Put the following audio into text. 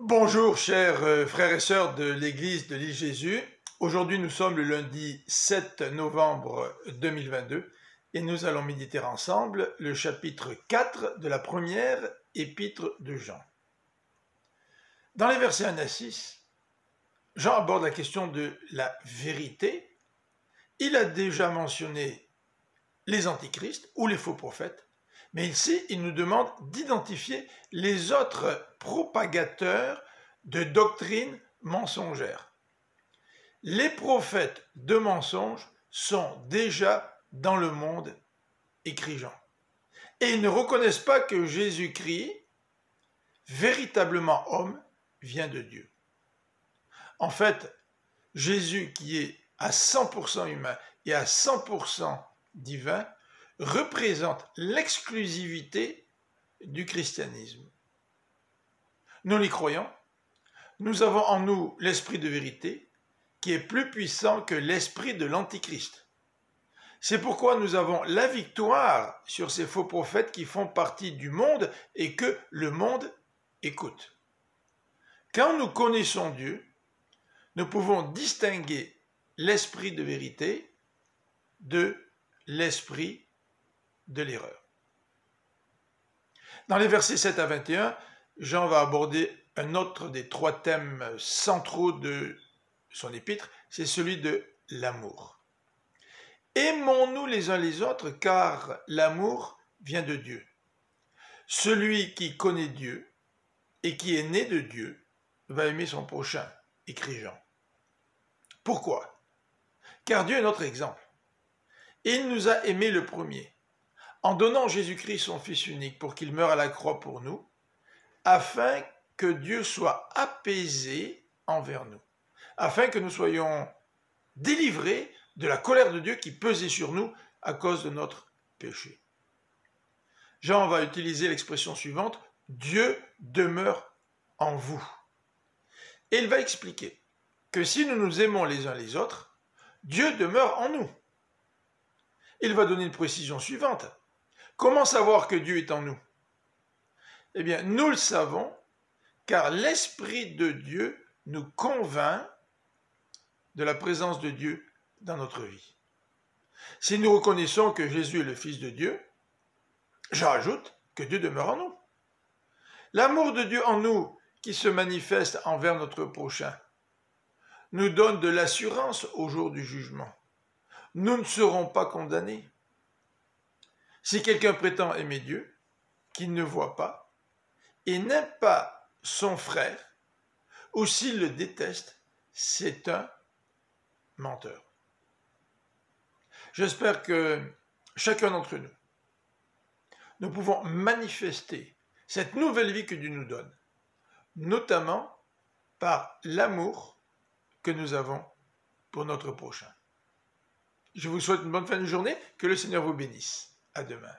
Bonjour chers frères et sœurs de l'église de l'île Jésus. Aujourd'hui nous sommes le lundi 7 novembre 2022 et nous allons méditer ensemble le chapitre 4 de la première épître de Jean. Dans les versets 1 à 6, Jean aborde la question de la vérité. Il a déjà mentionné les antichrists ou les faux prophètes, mais ici, il nous demande d'identifier les autres propagateurs de doctrines mensongères. Les prophètes de mensonges sont déjà dans le monde, écrit Jean. Et ils ne reconnaissent pas que Jésus-Christ, véritablement homme, vient de Dieu. En fait, Jésus, qui est à 100% humain et à 100% divin, représente l'exclusivité du christianisme. Nous les croyons, nous avons en nous l'esprit de vérité qui est plus puissant que l'esprit de l'antichrist. C'est pourquoi nous avons la victoire sur ces faux prophètes qui font partie du monde et que le monde écoute. Quand nous connaissons Dieu, nous pouvons distinguer l'esprit de vérité de l'esprit de l'erreur. Dans les versets 7 à 21, Jean va aborder un autre des trois thèmes centraux de son épître, c'est celui de l'amour. Aimons-nous les uns les autres, car l'amour vient de Dieu. Celui qui connaît Dieu et qui est né de Dieu va aimer son prochain, écrit Jean. Pourquoi? Car Dieu est notre exemple. Et il nous a aimés le premier, en donnant Jésus-Christ son Fils unique pour qu'il meure à la croix pour nous, afin que Dieu soit apaisé envers nous, afin que nous soyons délivrés de la colère de Dieu qui pesait sur nous à cause de notre péché. Jean va utiliser l'expression suivante, Dieu demeure en vous. Et il va expliquer que si nous nous aimons les uns les autres, Dieu demeure en nous. Il va donner une précision suivante. Comment savoir que Dieu est en nous? Eh bien, nous le savons, car l'Esprit de Dieu nous convainc de la présence de Dieu dans notre vie. Si nous reconnaissons que Jésus est le Fils de Dieu, j'ajoute que Dieu demeure en nous. L'amour de Dieu en nous, qui se manifeste envers notre prochain, nous donne de l'assurance au jour du jugement. Nous ne serons pas condamnés. Si quelqu'un prétend aimer Dieu, qu'il ne voit pas, et n'aime pas son frère, ou s'il le déteste, c'est un menteur. J'espère que chacun d'entre nous, nous pouvons manifester cette nouvelle vie que Dieu nous donne, notamment par l'amour que nous avons pour notre prochain. Je vous souhaite une bonne fin de journée, que le Seigneur vous bénisse. À demain.